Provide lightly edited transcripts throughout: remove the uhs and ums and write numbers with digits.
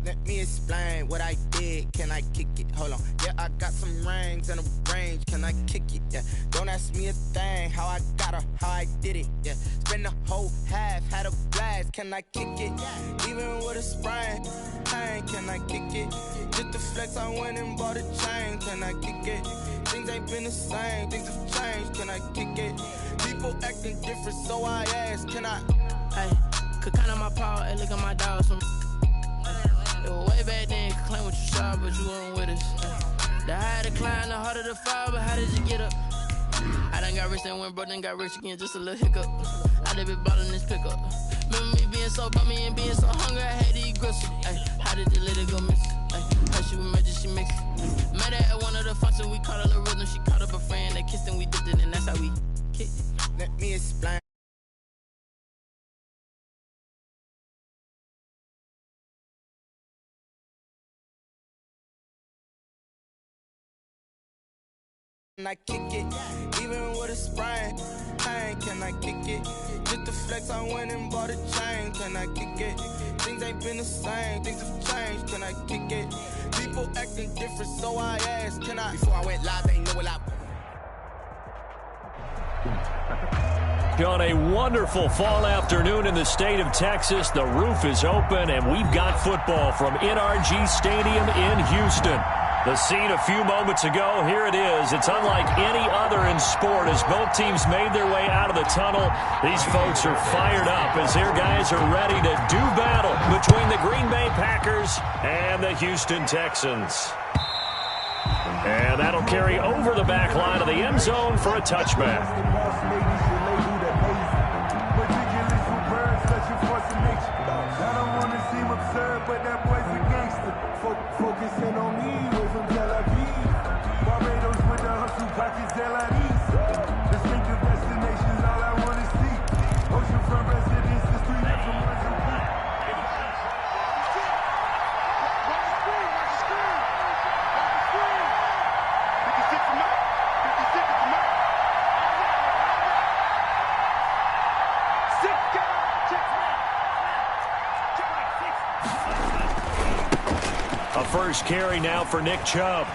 Let me explain what I did. Can I kick it? Hold on. Yeah, I got some rings and a range. Can I kick it? Yeah. Don't ask me a thing. How I got her, how I did it. Yeah. Spend the whole half, had a blast. Can I kick it? Even with a sprain. Pain, can I kick it? Just the flex, I went and bought a chain. Can I kick it? Things ain't been the same. Things have changed. Can I kick it? People acting different, so I ask. Can I? Hey, could count on my power. Hey, look at my dogs. It was way back then, could claim what you saw, but you weren't with us. The higher the climb, the harder the fall, but how did you get up? I done got rich and went broke, then got rich again, just a little hiccup. I done been ballin' this pickup. Remember me being so bummy and being so hungry, I had to eat gristle. Ay, how did the lady go miss? How she was magic, she mixed. Met her at one of the functions, we caught a little rhythm, she caught up a friend, they kissed and we dipped it, and that's how we kicked it. Let me explain. Can I kick it? Even with a sprain. Pain, can I kick it? Just the flex, I went and bought a chain. Can I kick it? Things ain't been the same. Things have changed. Can I kick it? People acting different, so I asked. Can I? Before I went live, they know what I. On a wonderful fall afternoon in the state of Texas, the roof is open, and we've got football from NRG Stadium in Houston. The scene a few moments ago, here it is. It's unlike any other in sport as both teams made their way out of the tunnel. These folks are fired up as their guys are ready to do battle between the Green Bay Packers and the Houston Texans. And that'll carry over the back line of the end zone for a touchback. Focusing on me, way from Tel Aviv. Barbados with the hustle pockets, LIDs. Distinctive destinations, all I want to see. Oceanfront residences, 3 from ones and A first carry now for Nick Chubb.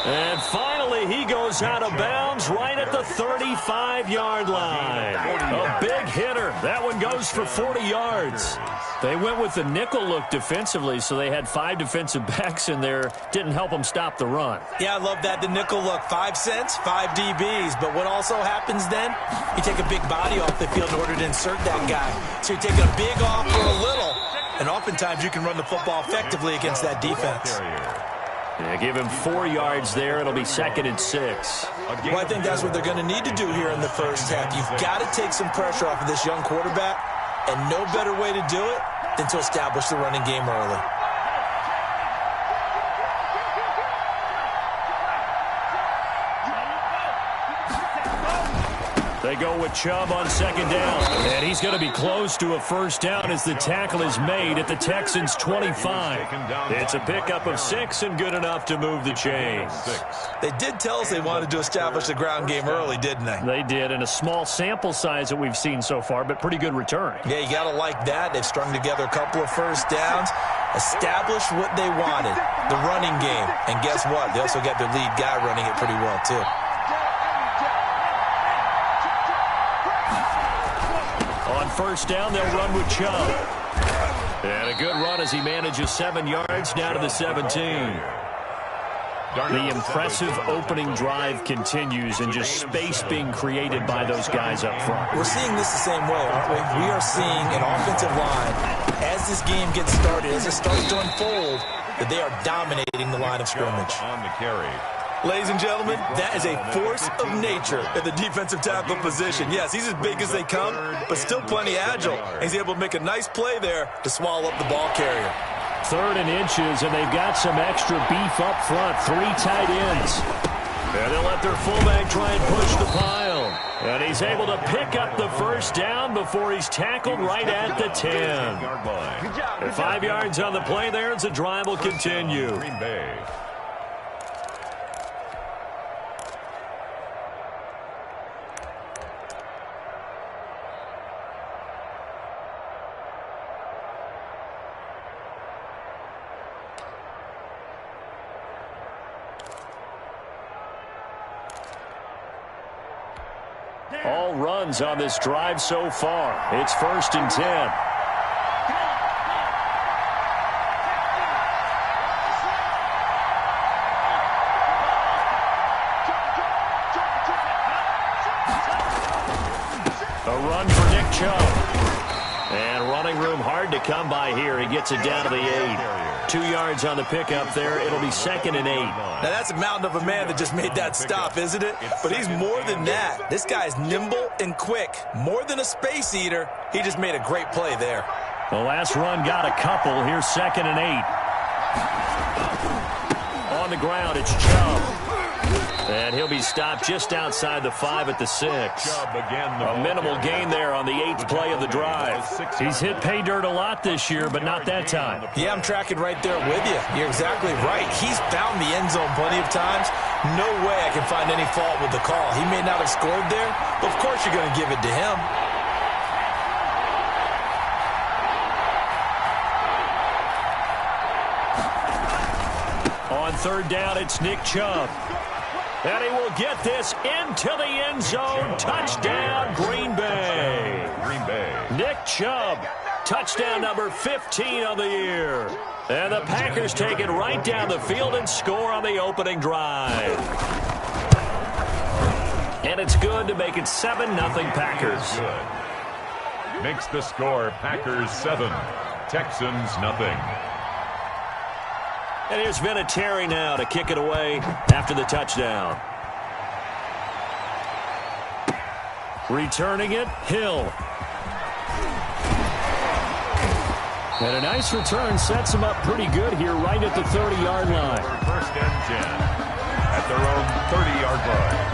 And finally, he goes out of bounds right at the 35-yard line. A big hitter. That one goes for 40 yards. They went with the nickel look defensively, so they had 5 defensive backs in there. Didn't help them stop the run. Yeah, I love that, the nickel look. 5 cents, 5 DBs. But what also happens then, you take a big body off the field in order to insert that guy. So you're taking a big off for a little. And oftentimes you can run the football effectively against that defense. Yeah, give him 4 yards there. It'll be 2nd and 6. Well, I think that's what they're going to need to do here in the first half. You've got to take some pressure off of this young quarterback, and no better way to do it than to establish the running game early. They go with Chubb on 2nd down. And he's going to be close to a first down as the tackle is made at the Texans' 25. It's a pickup of 6 and good enough to move the chains. They did tell us they wanted to establish the ground game early, didn't they? They did, in a small sample size that we've seen so far, but pretty good return. Yeah, you got to like that. They've strung together a couple of first downs, established what they wanted, the running game. And guess what? They also got their lead guy running it pretty well, too. On first down, they'll run with Chubb. And a good run as he manages 7 yards down to the 17. The impressive opening drive continues and just space being created by those guys up front. We're seeing this the same way, aren't we? We are seeing an offensive line, as this game gets started, as it starts to unfold, that they are dominating the line of scrimmage. On the carry. Ladies and gentlemen, that is a force of nature at the defensive tackle position. Yes, he's as big as they come, but still plenty agile. He's able to make a nice play there to swallow up the ball carrier. 3rd and inches, and they've got some extra beef up front. 3 tight ends. And they'll let their fullback try and push the pile. And he's able to pick up the first down before he's tackled right at the 10. And 5 yards on the play there as the drive will continue. Green Bay. All runs on this drive so far. It's 1st and 10. A run for Nick Chubb. And running room hard to come by here. He gets it down to the 8. 2 yards on the pickup there. It'll be 2nd and 8. Now, that's a mountain of a man that just made that stop, isn't it? But he's more than that. This guy's nimble and quick. More than a space eater. He just made a great play there. The last run got a couple. Here's 2nd and 8. On the ground, it's Chubb. And he'll be stopped just outside the 5 at the 6. A minimal gain there on the 8th play of the drive. He's hit pay dirt a lot this year, but not that time. Yeah, I'm tracking right there with you. You're exactly right. He's found the end zone plenty of times. No way I can find any fault with the call. He may not have scored there, but of course you're going to give it to him. On 3rd down, it's Nick Chubb. And he will get this into the end zone. Touchdown, Green Bay. Nick Chubb, touchdown number 15 on the year. And the Packers take it right down the field and score on the opening drive. And it's good to make it 7-0 Packers. Makes the score Packers 7, Texans nothing. And here's Vinatieri now to kick it away after the touchdown. Returning it, Hill. And a nice return sets him up pretty good here right at the 30-yard line. 1st and 10 at their own 30-yard line.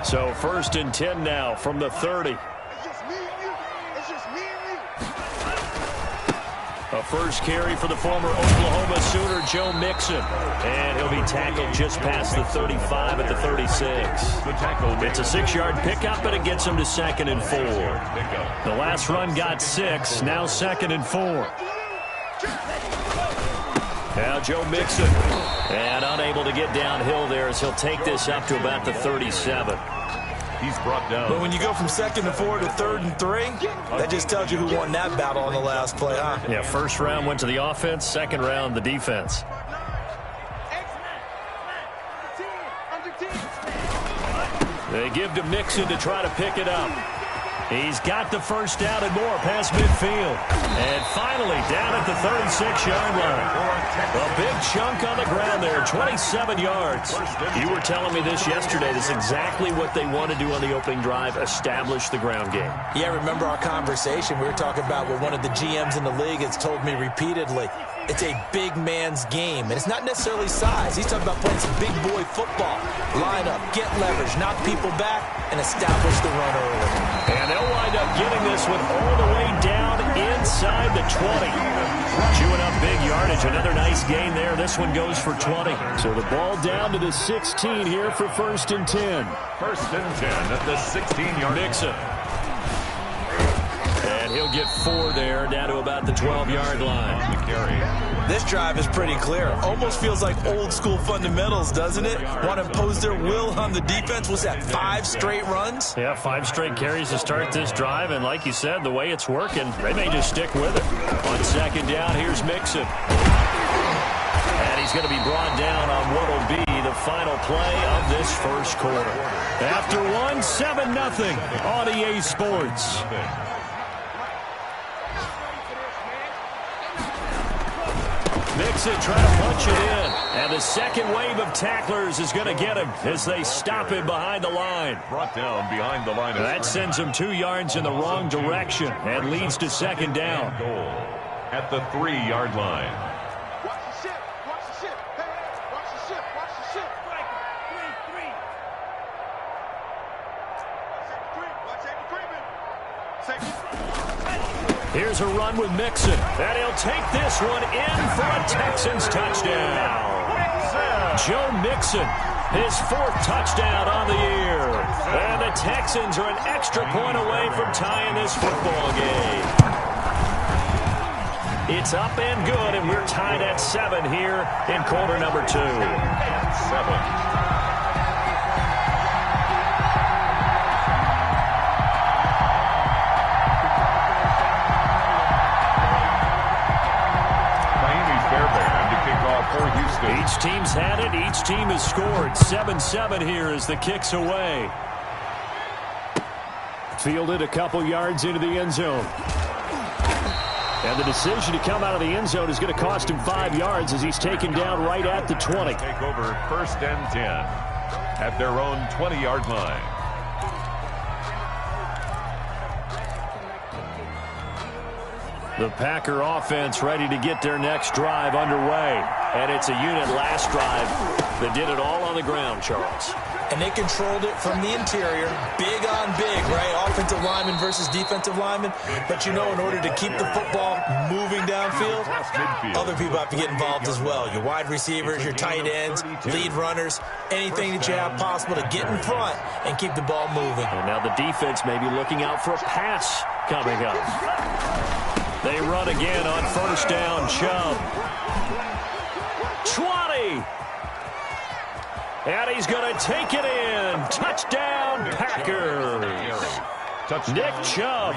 So 1st and 10 now from the 30. A first carry for the former Oklahoma Sooner, Joe Mixon. And he'll be tackled just past the 35 at the 36. It's a 6-yard pickup, but it gets him to 2nd and 4. The last run got 6, now 2nd and 4. Now Joe Mixon. And unable to get downhill there as he'll take this up to about the 37. He's brought down. But when you go from 2nd and 4 to 3rd and 3, that just tells you who won that battle on the last play, huh? Yeah, 1st round went to the offense, 2nd round the defense. They give to Mixon to try to pick it up. He's got the 1st down and more past midfield. And finally down at the 36-yard line. A big chunk on the ground there, 27 yards. You were telling me this yesterday. This is exactly what they want to do on the opening drive, establish the ground game. Yeah, remember our conversation. We were talking about what one of the GMs in the league has told me repeatedly. It's a big man's game, and it's not necessarily size. He's talking about playing some big boy football. Line up, get leverage, knock people back, and establish the run early. And they'll wind up getting this one all the way down inside the 20. Chewing up big yardage. Another nice gain there. This one goes for 20. So the ball down to the 16 here for 1st and 10. 1st and 10 at the 16-yard line. Mixon. And he'll get 4 there, down to about the 12-yard line. This drive is pretty clear. Almost feels like old school fundamentals, doesn't it? Want to impose their will on the defense. Was that 5 straight runs? Yeah, 5 straight carries to start this drive. And like you said, the way it's working, they may just stick with it. On 2nd down, here's Mixon. And he's going to be brought down on what will be the final play of this 1st quarter. After one, 7-0 on EA Sports. Mixon trying to punch it in. And the 2nd wave of tacklers is going to get him as they stop him behind the line. Brought down behind the line. That sends him 2 yards in the wrong direction and leads to 2nd down. Goal at the 3-yard line. Watch the ship. Watch the ship. Hey, watch the ship. Watch the ship. Here's a run with Mixon. And he'll take this one in for a Texans touchdown. Joe Mixon, his 4th touchdown on the year. And the Texans are an extra point away from tying this football game. It's up and good, and we're tied at 7 here in quarter number 2. 7. Each team's had it. Each team has scored. 7-7 here as the kick's away. Fielded a couple yards into the end zone. And the decision to come out of the end zone is going to cost him 5 yards as he's taken down right at the 20. Take over 1st and 10 at their own 20-yard line. The Packer offense ready to get their next drive underway. And it's a unit last drive that did it all on the ground, Charles. And they controlled it from the interior. Big on big, right? Offensive lineman versus defensive lineman. But, you know, in order to keep the football moving downfield, other people have to get involved as well. Your wide receivers, your tight ends, lead runners, anything that you have possible to get in front and keep the ball moving. And now the defense may be looking out for a pass coming up. They run again on 1st down. Chubb. 20. And he's going to take it in. Touchdown, Packers. Nick Chubb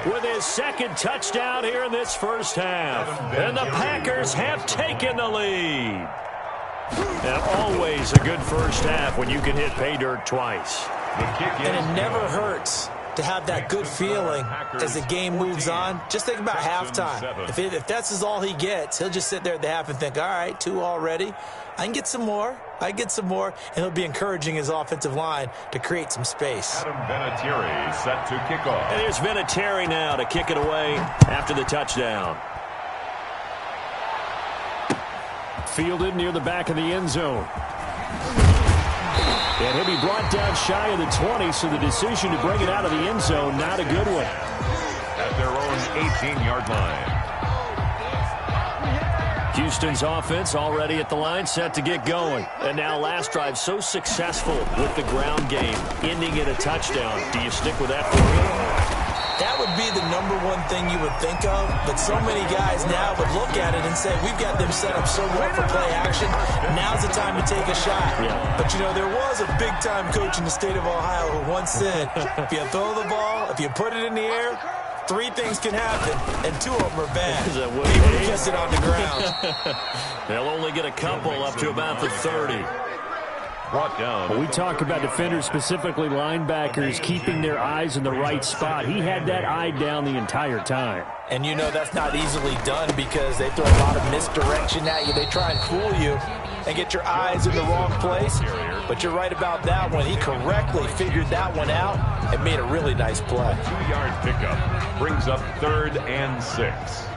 with his 2nd touchdown here in this first half. And the Packers have taken the lead. And always a good first half when you can hit pay dirt twice. And it never hurts to have that good feeling as the game moves on. Just think about halftime. If that's all he gets, he'll just sit there at the half and think, all right, 2 already. I can get some more. And he'll be encouraging his offensive line to create some space. Adam Vinatieri set to kick off. And here's Vinatieri now to kick it away after the touchdown. Fielded near the back of the end zone. And he'll be brought down shy of the 20, so the decision to bring it out of the end zone, not a good one. At their own 18-yard line. Houston's offense already at the line, set to get going. And now last drive so successful with the ground game, ending in a touchdown. Do you stick with that formula? That would be the #1 thing you would think of, but so many guys now would look at it and say, we've got them set up so well for play action. Now's the time to take a shot. Yeah. But, you know, there was a big-time coach in the state of Ohio who once said, if you throw the ball, if you put it in the air, 3 things can happen, and 2 of them are bad. He would have kept it on the ground. They'll only get a couple up to about the 30. Brought down. When we talk about defenders, specifically linebackers, keeping their eyes in the right spot. He had that eye down the entire time. And you know that's not easily done because they throw a lot of misdirection at you. They try and fool you and get your eyes in the wrong place. But you're right about that one. He correctly figured that one out and made a really nice play. 2-yard pickup brings up 3rd and 6.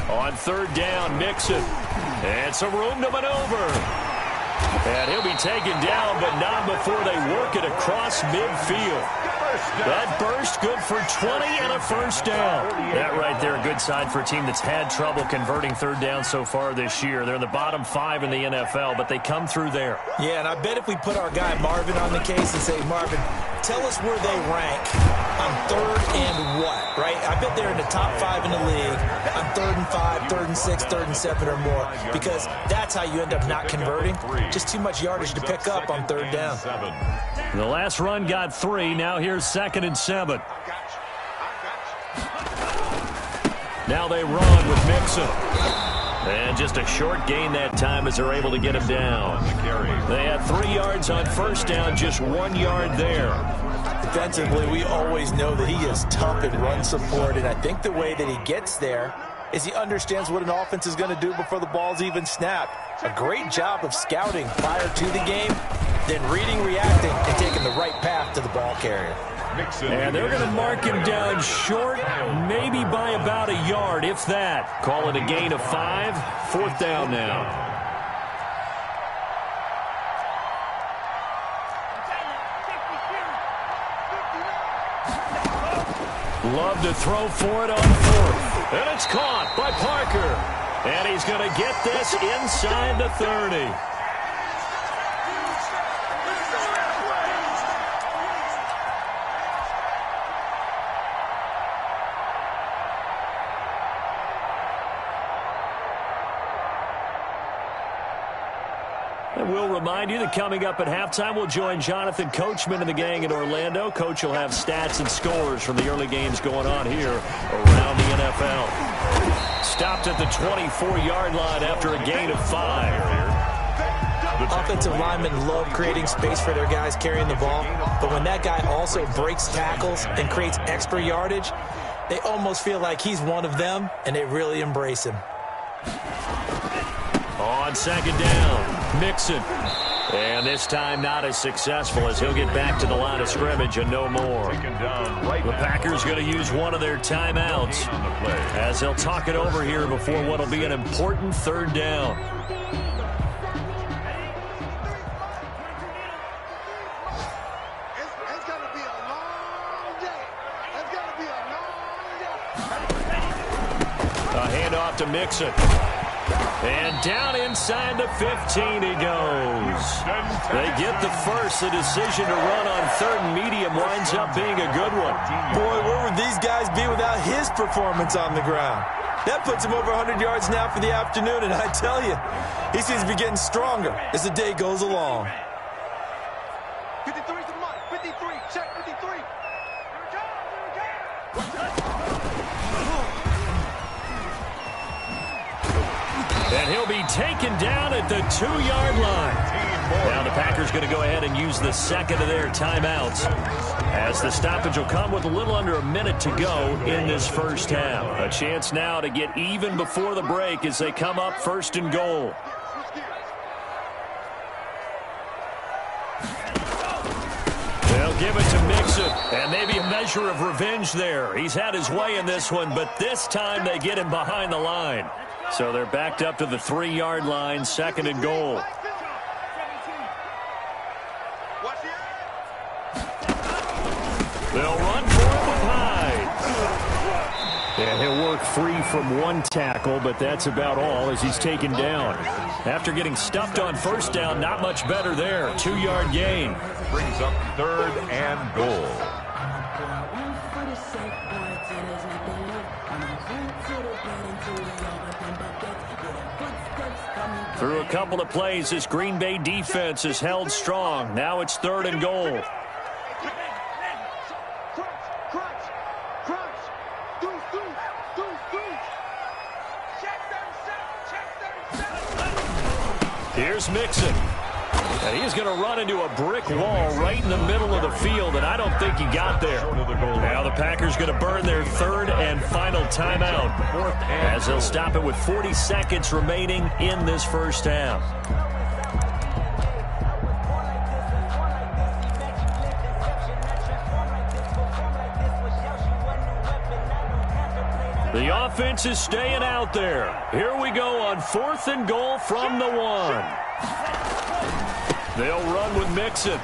On 3rd down, Mixon. And some room to maneuver. And he'll be taken down, but not before they work it across midfield. That burst good for 20 and a 1st down. That right there, a good sign for a team that's had trouble converting 3rd down so far this year. They're in the bottom 5 in the NFL, but they come through there. Yeah, and I bet if we put our guy Marvin on the case and say, Marvin, tell us where they rank on 3rd and what, right? I bet they're in the top 5 in the league on 3rd and 5, 3rd and 6, 3rd and 7 or more, because that's how you end up not converting. Just too much yardage to pick up on 3rd down. The last run got 3. Now here's 2nd and 7. Now they run with Mixon. And just a short gain that time as they're able to get him down. They had 3 yards on 1st down, just 1 yard there. Defensively, we always know that he is tough in run support, and I think the way that he gets there is he understands what an offense is going to do before the ball's even snapped. A great job of scouting prior to the game, then reading, reacting, and taking the right path to the ball carrier. And they're going to mark him down short, maybe by about a yard, if that. Call it a gain of 5. 4th down now. Love to throw for it on 4th. And it's caught by Parker. And he's going to get this inside the 30. And we'll remind you that coming up at halftime, we'll join Jonathan Coachman and the gang in Orlando. Coach will have stats and scores from the early games going on here around the NFL. Stopped at the 24-yard line after a gain of 5. Offensive linemen love creating space for their guys carrying the ball, but when that guy also breaks tackles and creates extra yardage, they almost feel like he's one of them, and they really embrace him. On second down, Mixon. And this time not as successful as he'll get back to the line of scrimmage and no more. The Packers going to use one of their timeouts as they'll talk it over here before what will be an important third down. A handoff to Mixon. And down inside the 15 he goes. They get the first. The decision to run on third and medium winds up being a good one. Boy, where would these guys be without his performance on the ground? That puts him over 100 yards now for the afternoon, and I tell you, he seems to be getting stronger as the day goes along. 53's the mark. 53. Check 53. And he'll be taken down at the 2-yard line. Now the Packers going to go ahead and use the second of their timeouts, as the stoppage will come with a little under a minute to go in this first half. A chance now to get even before the break as they come up first and goal. They'll give it to Mixon, and maybe a measure of revenge there. He's had his way in this one, but this time they get him behind the line. So they're backed up to the 3-yard line, second and goal. They'll run for it with Hyde. And he'll work free from one tackle, but that's about all as he's taken down. After getting stuffed on first down, not much better there. 2-yard gain. Brings up third and goal. Through a couple of plays, this Green Bay defense has held strong. Now it's third and goal. Here's Mixon. And he's going to run into a brick wall right in the middle of the field, and I don't think he got there. Now the Packers going to burn their third and final timeout as they'll stop it with 40 seconds remaining in this first half. The offense is staying out there. Here we go on fourth and goal from the 1. They'll run with Mixon.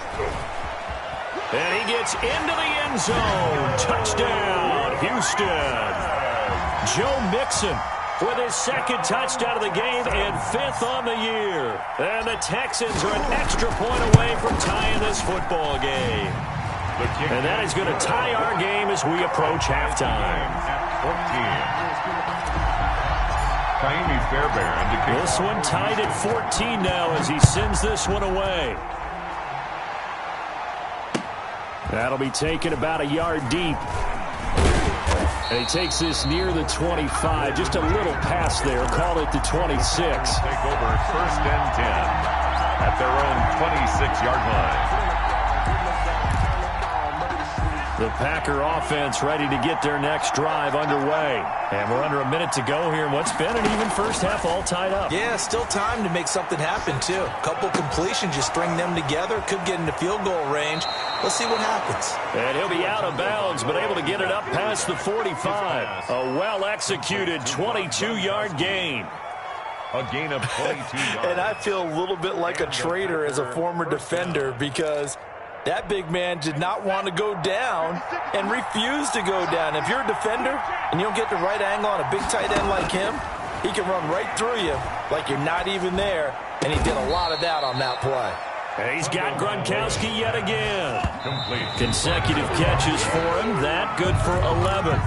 And he gets into the end zone. Touchdown, Houston. Joe Mixon with his second touchdown of the game and 5th on the year. And the Texans are an extra point away from tying this football game. And that is going to tie our game as we approach halftime. 14. This one tied at 14 now as he sends this one away. That'll be taken about a yard deep. And he takes this near the 25. Just a little pass there. Call it the 26. Take over first and 10 at their own 26-yard line. The Packer offense ready to get their next drive underway. And we're under a minute to go here in what's been an even first half all tied up. Yeah, still time to make something happen, too. A couple completions, just string them together. Could get into field goal range. Let's see what happens. And he'll be out of bounds, but able to get it up past the 45. A well-executed 22-yard gain. A gain of 22 yards. And I feel a little bit like a traitor as a former defender because that big man did not want to go down and refused to go down. If you're a defender and you don't get the right angle on a big tight end like him, He can run right through you like you're not even there, and he did a lot of that on that play. And he's got Gronkowski yet again. Complete. Consecutive catches for him. That good for 11.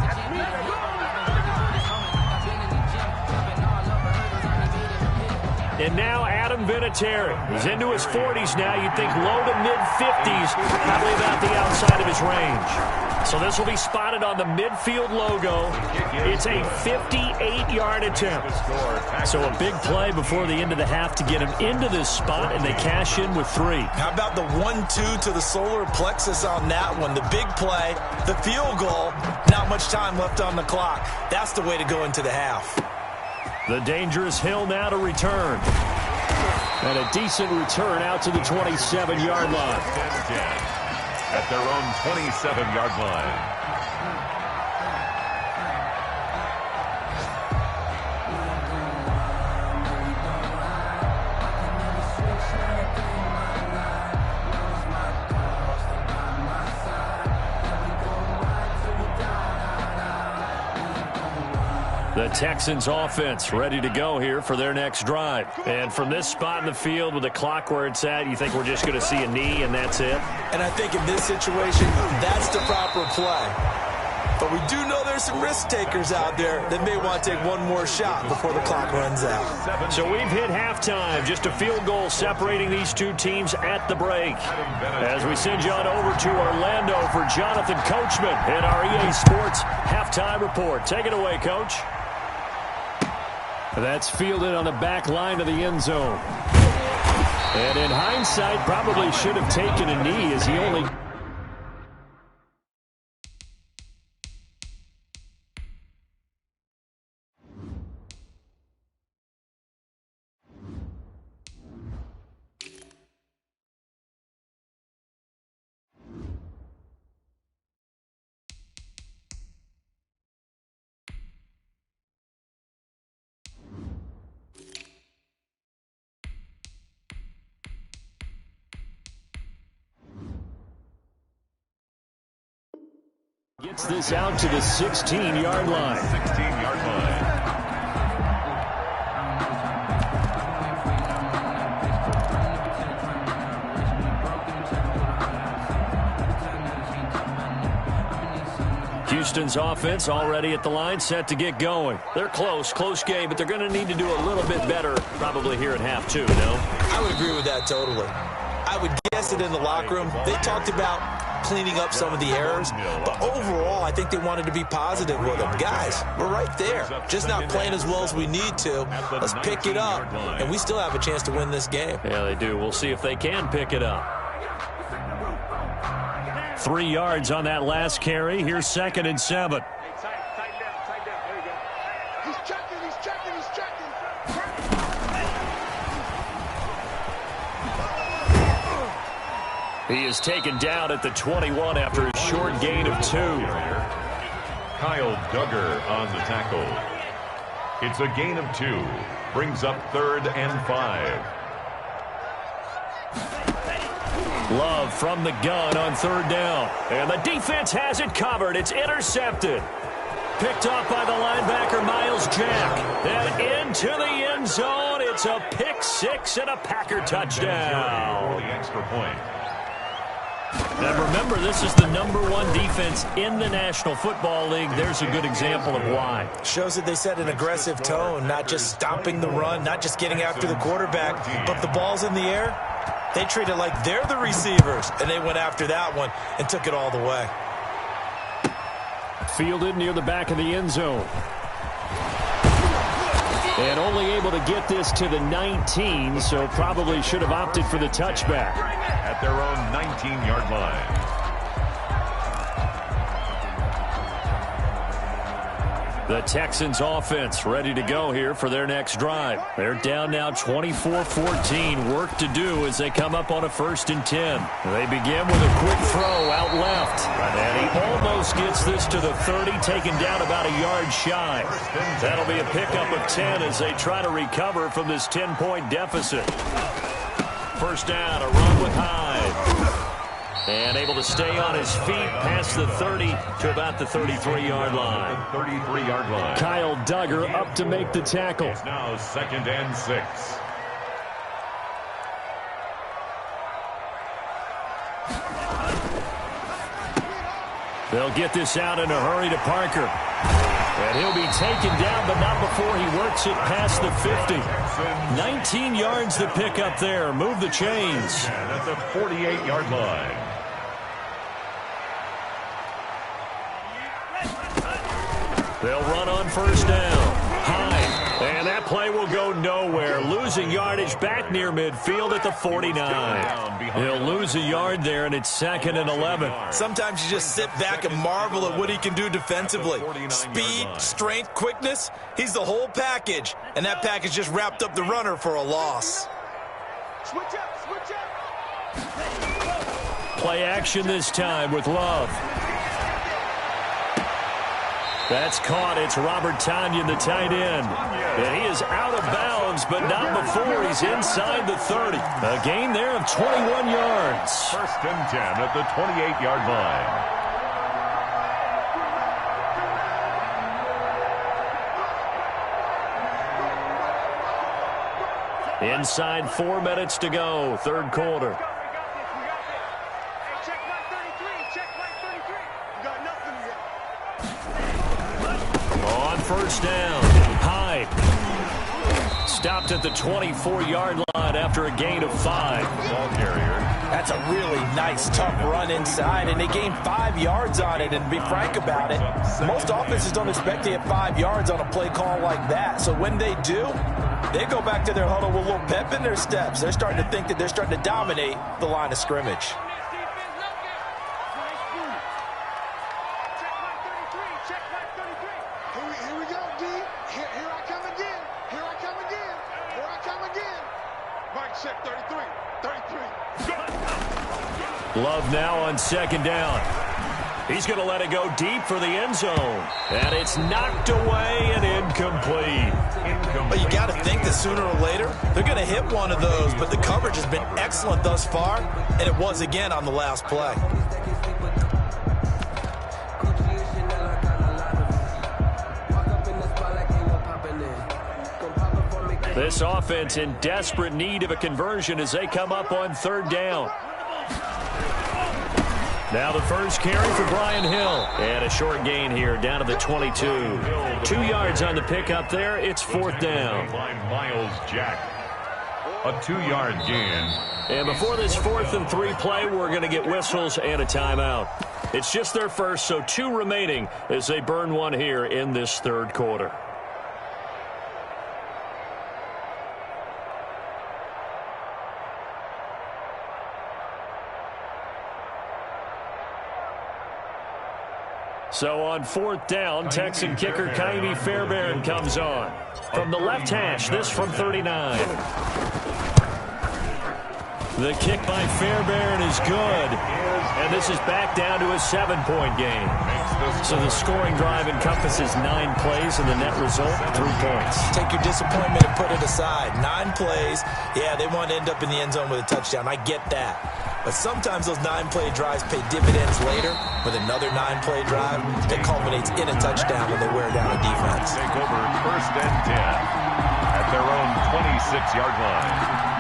And now Adam Vinatieri. He's into his 40s now. You'd think low to mid-50s, probably about the outside of his range. So this will be spotted on the midfield logo. It's a 58-yard attempt. So a big play before the end of the half to get him into this spot, and they cash in with 3. How about the 1-2 to the solar plexus on that one? The big play, the field goal, not much time left on the clock. That's the way to go into the half. The dangerous Hill now to return. And a decent return out to the 27-yard line. At their own 27-yard line. The Texans offense ready to go here for their next drive. And from this spot in the field with the clock where it's at, you think we're just going to see a knee and that's it? And I think in this situation, that's the proper play. But we do know there's some risk takers out there that may want to take one more shot before the clock runs out. So we've hit halftime. Just a field goal separating these two teams at the break. As we send you on over to Orlando for Jonathan Coachman in our EA Sports halftime report. Take it away, Coach. That's fielded on the back line of the end zone. And in hindsight, probably should have taken a knee as he only... Gets this out to the 16-yard line. 16-yard line. Houston's offense already at the line, set to get going. They're close game, but they're going to need to do a little bit better probably here at half two, no? I would agree with that totally. I would guess it in the locker room. They talked about cleaning up some of the errors, but overall, I think they wanted to be positive with them. Guys, we're right there. Just not playing as well as we need to. Let's pick it up, and we still have a chance to win this game. Yeah, they do. We'll see if they can pick it up. 3 yards on that last carry. Here's 2nd and 7. He is taken down at the 21 after a short gain of 2. Kyle Duggar on the tackle. It's a gain of 2. Brings up 3rd and 5. Love from the gun on 3rd down. And the defense has it covered. It's intercepted. Picked off by the linebacker, Miles Jack. And into the end zone. It's a pick 6 and a Packer touchdown. The extra point. And remember, this is the #1 defense in the National Football League. There's a good example of why. Shows that they set an aggressive tone, not just stopping the run, not just getting after the quarterback, but the ball's in the air. They treat it like they're the receivers, and they went after that one and took it all the way. Fielded near the back of the end zone. And only able to get this to the 19, so probably should have opted for the touchback. At their own 19-yard line. The Texans offense ready to go here for their next drive. They're down now 24-14. Work to do as they come up on a 1st and 10. They begin with a quick throw out left. And he almost gets this to the 30, taken down about a yard shy. That'll be a pickup of 10 as they try to recover from this 10-point deficit. 1st down, a run with Hyde. And able to stay on his feet past the 30 to about the 33-yard line. 33-yard line. Kyle Duggar up to make the tackle. It's now 2nd and 6. They'll get this out in a hurry to Parker. And he'll be taken down, but not before he works it past the 50. 19 yards to pick up there. Move the chains. And at the 48-yard line. They'll run on first down. High. And that play will go nowhere. Losing yardage back near midfield at the 49. He'll lose a yard there, and it's 2nd and 11. Sometimes you just sit back and marvel at what he can do defensively. Speed, strength, quickness. He's the whole package. And that package just wrapped up the runner for a loss. Switch up, switch up. Play action this time with Love. That's caught. It's Robert Tonyan, the tight end. And he is out of bounds, but not before he's inside the 30. A gain there of 21 yards. 1st and 10 at the 28-yard line. Inside 4 minutes to go, 3rd quarter. On first down, Hyde. Stopped at the 24-yard line after a gain of 5. Ball carrier. That's a really nice, tough run inside, and they gained 5 yards on it. And to be frank about it, most offenses don't expect to get 5 yards on a play call like that. So when they do, they go back to their huddle with a little pep in their steps. They're starting to think that they're starting to dominate the line of scrimmage. Here we go, D. Here I come again. Here I come again. Here I come again. Mike, check 33. 33. Love now on 2nd down. He's going to let it go deep for the end zone. And it's knocked away and incomplete. But you got to think that sooner or later, they're going to hit one of those. But the coverage has been excellent thus far, and it was again on the last play. This offense in desperate need of a conversion as they come up on 3rd down. Now the first carry for Brian Hill. And a short gain here down to the 22. 2 yards on the pickup there. It's 4th down. By Miles Jack. A 2-yard gain. And before this 4th and 3 play, we're going to get whistles and a timeout. It's just their first, so 2 remaining as they burn one here in this 3rd quarter. So on 4th down, Texan kicker Kaimi Fairbairn comes on. From the left hash, this from 39. The kick by Fairbairn is good. And this is back down to a 7-point game. So the scoring drive encompasses 9 plays, and the net result, 3 points. Take your disappointment and put it aside. 9 plays. Yeah, they want to end up in the end zone with a touchdown. I get that. But sometimes those 9-play drives pay dividends later with another 9-play drive that culminates in a touchdown when they wear down a defense. Take over 1st and 10 at their own 26-yard line.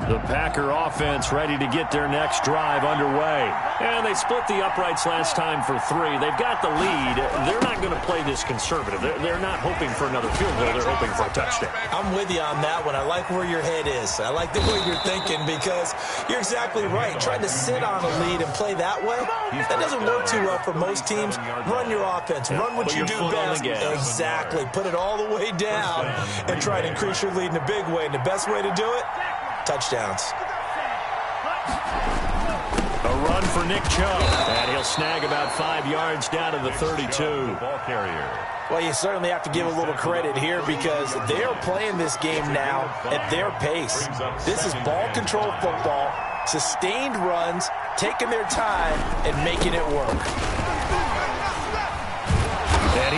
The Packer offense ready to get their next drive underway. And they split the uprights last time for 3. They've got the lead. They're not going to play this conservative. They're not hoping for another field goal. They're hoping for a touchdown. I'm with you on that one. I like where your head is. I like the way you're thinking because you're exactly right. Trying to sit on a lead and play that way, that doesn't work too well for most teams. Run your offense. Run what you do best. Exactly. Put it all the way down and try to increase your lead in a big way. And the best way to do it, touchdowns. A run for Nick Chubb, and he'll snag about 5 yards down to the 32. Ball carrier. Well, you certainly have to give a little credit here because they are playing this game now at their pace. This is ball control football, sustained runs, taking their time, and making it work.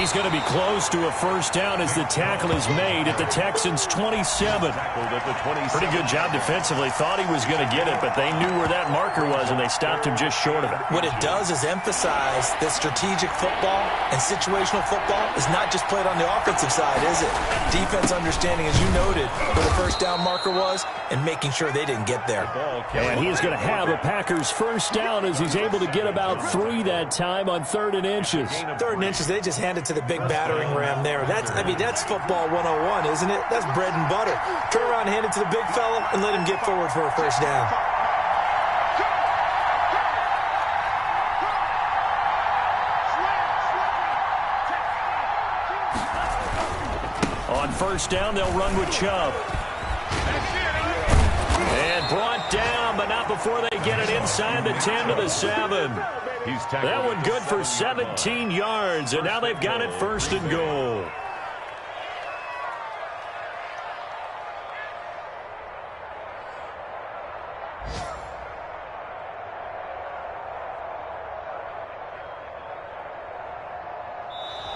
He's going to be close to a first down as the tackle is made at the Texans' 27. Pretty good job defensively. Thought he was going to get it, but they knew where that marker was, and they stopped him just short of it. What it does is emphasize that strategic football and situational football is not just played on the offensive side, is it? Defense understanding, as you noted, where the first down marker was and making sure they didn't get there. And he is going to have a Packers first down as he's able to get about 3 that time on 3rd and inches. 3rd and inches, they just handed to the big battering ram there. That's football 101, isn't it? That's bread and butter. Turn around, hand it to the big fella, and let him get forward for a first down. On first down, they'll run with Chubb. And brought down, but not before they get it inside the 10 to the 7. That one good for 17 yards, and now they've got it 1st and goal.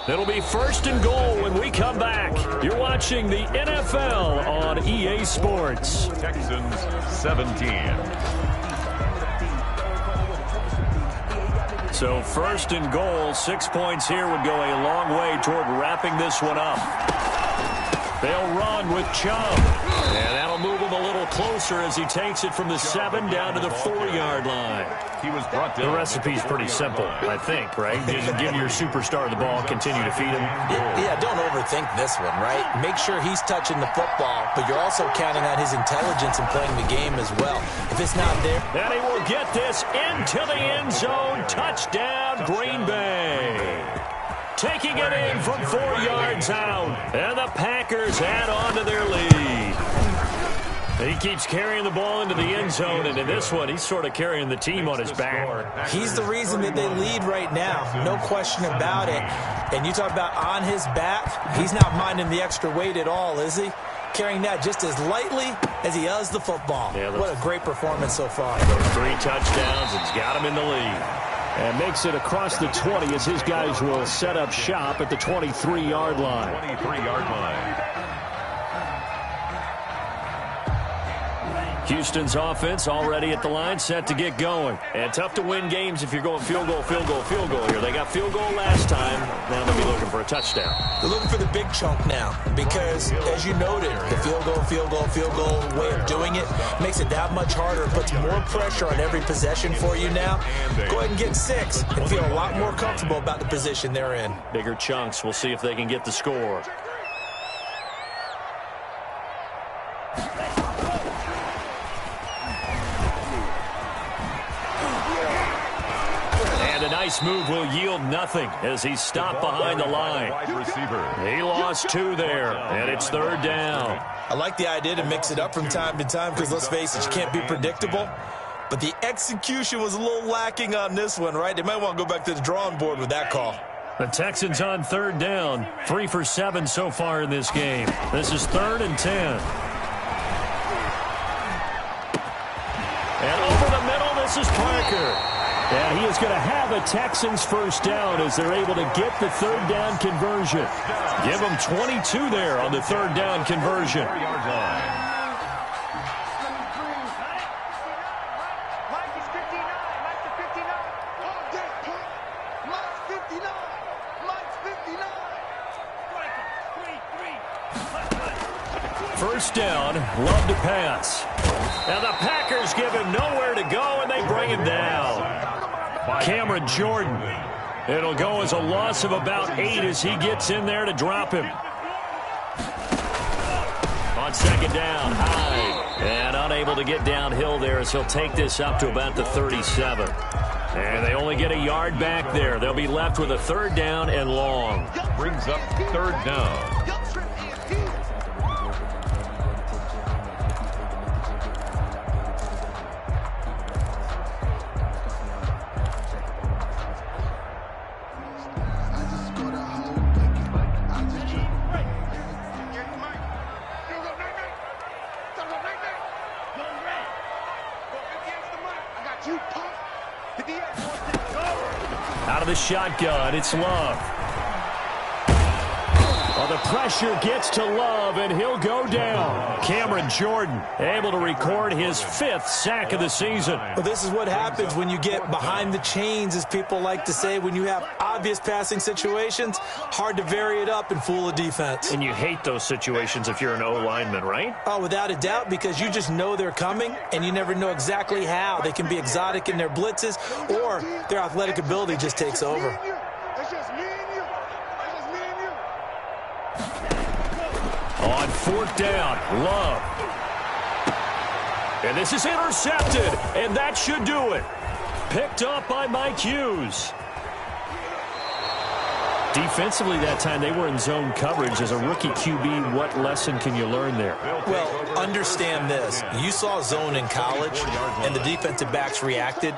It'll be 1st and goal when we come back. You're watching the NFL on EA Sports. Texans 17. So 1st and goal, 6 points here would go a long way toward wrapping this one up. They'll run with Chubb. And that'll move him a little closer as he takes it from the 7 down to the 4-yard line. He was brought down. The recipe's pretty simple, I think, right? Just give your superstar the ball, continue to feed him. Yeah, don't overthink this one, right? Make sure he's touching the football, but you're also counting on his intelligence in playing the game as well. If it's not there... And he will get this into the end zone. Touchdown, Green Bay. Taking it in from 4 yards out. And the Packers add on to their lead. He keeps carrying the ball into the end zone, and in this one, he's sort of carrying the team on his back. He's the reason that they lead right now, no question about it. And you talk about on his back, he's not minding the extra weight at all, is he? Carrying that just as lightly as he does the football. Yeah, what a great performance so far. 3 touchdowns, and he's got him in the lead. And makes it across the 20 as his guys will set up shop at the 23-yard line. 23-yard line. Houston's offense already at the line, set to get going. And tough to win games if you're going field goal, field goal, field goal here. They got field goal last time. Now they'll be looking for a touchdown. They're looking for the big chunk now because, as you noted, the field goal way of doing it makes it that much harder. It puts more pressure on every possession for you now. Go ahead and get 6 and feel a lot more comfortable about the position they're in. Bigger chunks. We'll see if they can get the score. Nice move will yield nothing as he's stopped behind the line. He lost 2 there, and it's 3rd down. I like the idea to mix it up from time to time because, let's face it, you can't be predictable. But the execution was a little lacking on this one, right? They might want to go back to the drawing board with that call. The Texans on 3rd down, 3 for 7 so far in this game. This is 3rd and 10. And over the middle, this is Parker. And he is going to have a Texans first down as they're able to get the 3rd down conversion. Give them 22 there on the 3rd down conversion. First down, Love to pass. Now the Packers give him nowhere to go, and they bring him down. Cameron Jordan. It'll go as a loss of about 8 as he gets in there to drop him. On 2nd down, Hyde. And unable to get downhill there as he'll take this up to about the 37. And they only get a yard back there. They'll be left with a 3rd down and long. Brings up 3rd down. Out of the shotgun, it's Love. Well, the pressure gets to Love, and he'll go down. Cameron Jordan able to record his 5th sack of the season. Well, this is what happens when you get behind the chains, as people like to say. When you have obvious passing situations, hard to vary it up and fool a defense. And you hate those situations if you're an O-lineman, right? Oh, without a doubt, because you just know they're coming, and you never know exactly how. They can be exotic in their blitzes, or their athletic ability just takes over. On 4th down, Love. And this is intercepted, and that should do it. Picked up by Mike Hughes. Defensively that time, they were in zone coverage. As a rookie QB, what lesson can you learn there? Well, understand this. You saw zone in college, and the defensive backs reacted,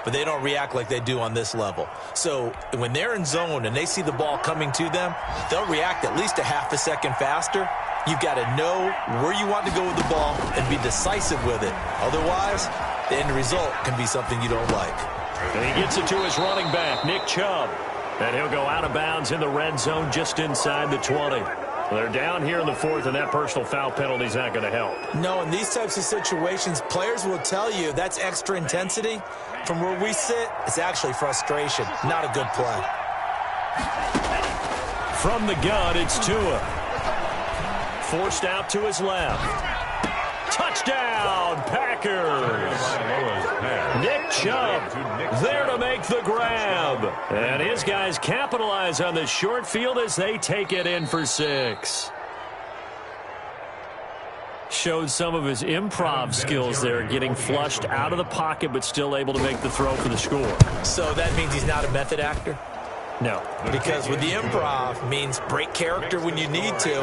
but they don't react like they do on this level. So when they're in zone and they see the ball coming to them, they'll react at least a half a second faster. You've got to know where you want to go with the ball and be decisive with it. Otherwise, the end result can be something you don't like. And he gets it to his running back, Nick Chubb. And he'll go out of bounds in the red zone just inside the 20. They're down here in the 4th, and that personal foul penalty is not going to help. No, in these types of situations, players will tell you that's extra intensity. From where we sit, it's actually frustration, not a good play. From the gun, it's Tua. Forced out to his left. Touchdown, Packers. Nick Chubb there to make the grab. And his guys capitalize on the short field as they take it in for 6. Showed some of his improv skills there, getting flushed out of the pocket but still able to make the throw for the score. So that means he's not a method actor? No. Because with the improv means break character when you need to.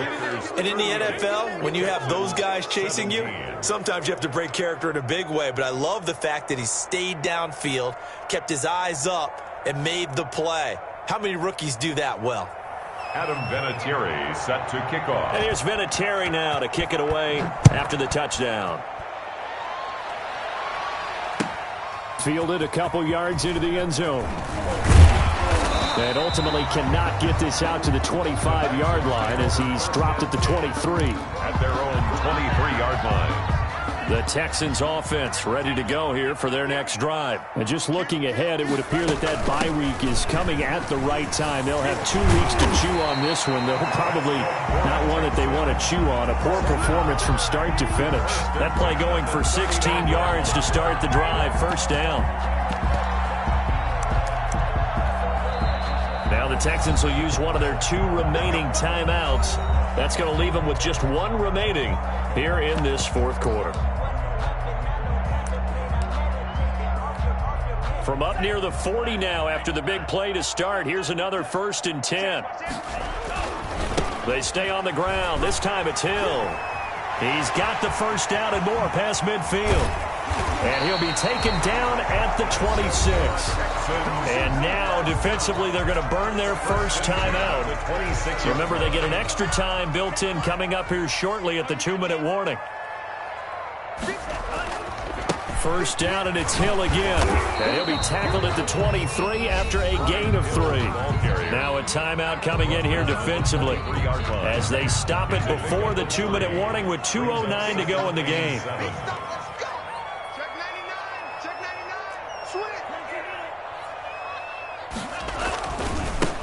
And in the NFL, when you have those guys chasing you, sometimes you have to break character in a big way. But I love the fact that he stayed downfield, kept his eyes up, and made the play. How many rookies do that well? Adam Vinatieri set to kick off. And here's Vinatieri now to kick it away after the touchdown. Fielded a couple yards into the end zone. And ultimately cannot get this out to the 25-yard line as he's dropped at the 23. At their own 23-yard line. The Texans offense ready to go here for their next drive. And just looking ahead, it would appear that that bye week is coming at the right time. They'll have 2 weeks to chew on this one, though probably not one that they want to chew on. A poor performance from start to finish. That play going for 16 yards to start the drive. First down. Now the Texans will use one of their 2 remaining timeouts. That's going to leave them with just 1 remaining here in this 4th quarter. From up near the 40 now after the big play to start. Here's another 1st and 10. They stay on the ground. This time it's Hill. He's got the first down and more past midfield. And he'll be taken down at the 26. And now, defensively, they're going to burn their first timeout. Remember, they get an extra time built in coming up here shortly at the 2-minute warning. First down, and it's Hill again. And he'll be tackled at the 23 after a gain of 3. Now a timeout coming in here defensively as they stop it before the 2-minute warning with 2:09 to go in the game.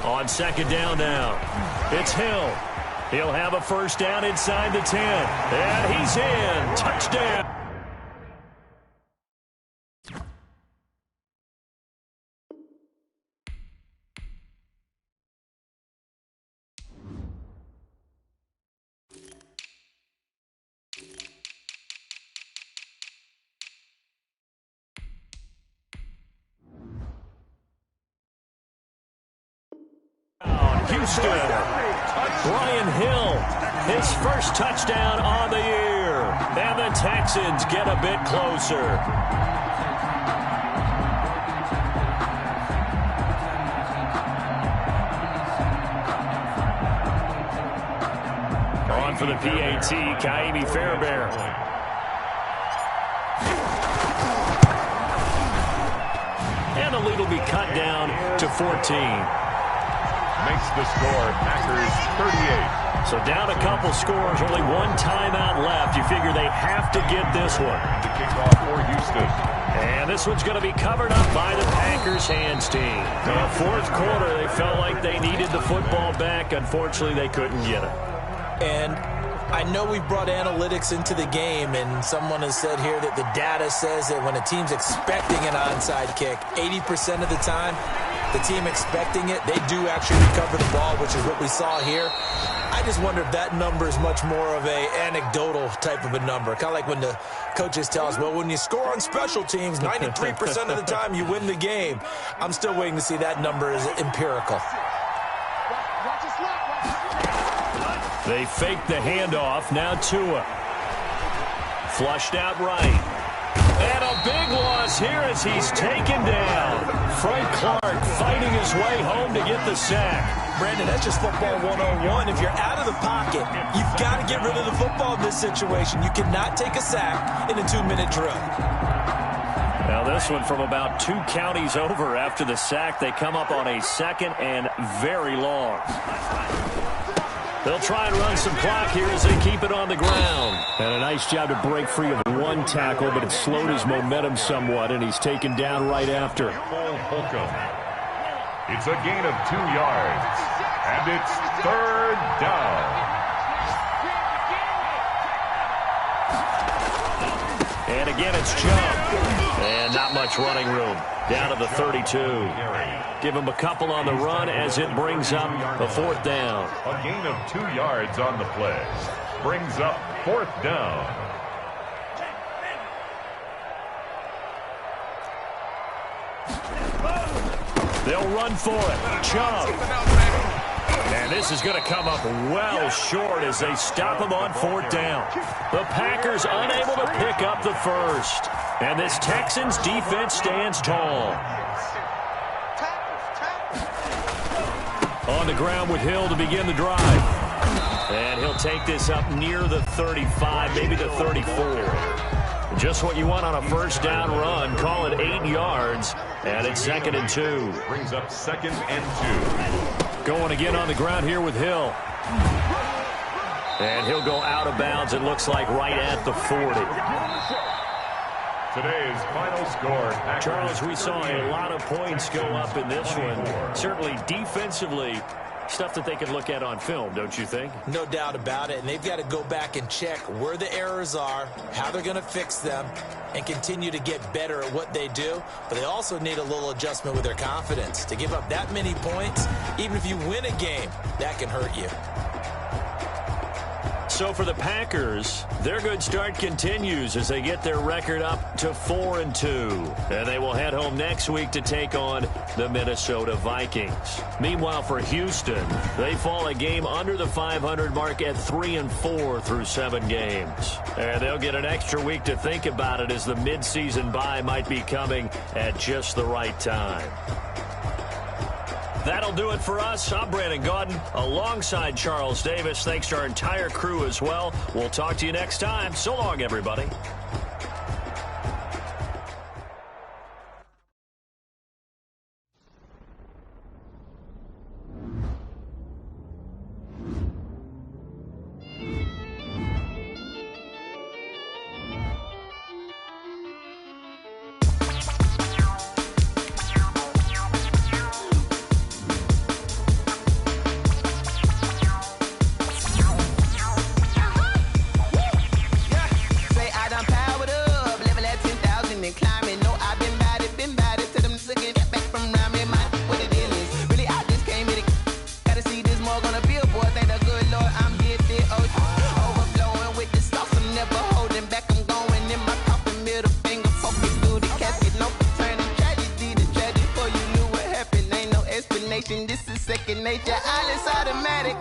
On second down now, it's Hill. He'll have a first down inside the 10. And he's in. Touchdown. Houston. Brian Hill, his first touchdown on the year. And the Texans get a bit closer. On for the PAT, Kaimi Fairbairn. And the lead will be cut down to 14. makes the score Packers 38. So down a couple scores, only one timeout left. You figure they have to get this one. The kickoff for Houston. And this one's going to be covered up by the Packers hands team. The fourth quarter, they felt like they needed the football back. Unfortunately, they couldn't get it. And I know we brought analytics into the game, and someone has said here that the data says that when a team's expecting an onside kick, 80% of the time, the team expecting it, they do actually recover the ball, which is what we saw here. I just wonder if that number is much more of a anecdotal type of a number. Kind of like when the coaches tell us, well, when you score on special teams, 93% of the time you win the game. I'm still waiting to see that number is empirical. They fake the handoff. Now Tua. Flushed out right. And a big loss here as he's taken down. Frank Clark fighting his way home to get the sack. Brandon, that's just football 101. If you're out of the pocket, you've got to get rid of the football in this situation. You cannot take a sack in a 2-minute drill. Now this one from about 2 counties over after the sack. They come up on a second and very long. They'll try and run some clock here as they keep it on the ground. And a nice job to break free of one tackle, but it slowed his momentum somewhat, and he's taken down right after. It's a gain of 2 yards, and it's 3rd down. And again, it's Chubb. And not much running room. Down to the 32. Give him a couple on the run as it brings up a 4th down. A gain of 2 yards on the play. Brings up 4th down. They'll run for it. Chubb. And this is going to come up well short as they stop him on 4th down. The Packers unable to pick up the first. And this Texans defense stands tall. On the ground with Hill to begin the drive. And he'll take this up near the 35, maybe the 34. Just what you want on a first down run. Call it 8 yards. And it's 2nd and 2. Brings up 2nd and 2. Going again on the ground here with Hill. And he'll go out of bounds, it looks like, right at the 40. Today's final score. Charles, we saw a lot of points go up in this one. Certainly defensively, stuff that they can look at on film, don't you think? No doubt about it. And they've got to go back and check where the errors are, how they're going to fix them, and continue to get better at what they do. But they also need a little adjustment with their confidence. To give up that many points, even if you win a game, that can hurt you. So for the Packers, their good start continues as they get their record up to 4-2. And they will head home next week to take on the Minnesota Vikings. Meanwhile, for Houston, they fall a game under the 500 mark at 3-4 through 7 games. And they'll get an extra week to think about it as the midseason bye might be coming at just the right time. That'll do it for us. I'm Brandon Gaudin alongside Charles Davis. Thanks to our entire crew as well. We'll talk to you next time. So long, everybody. This is second nature. All is automatic.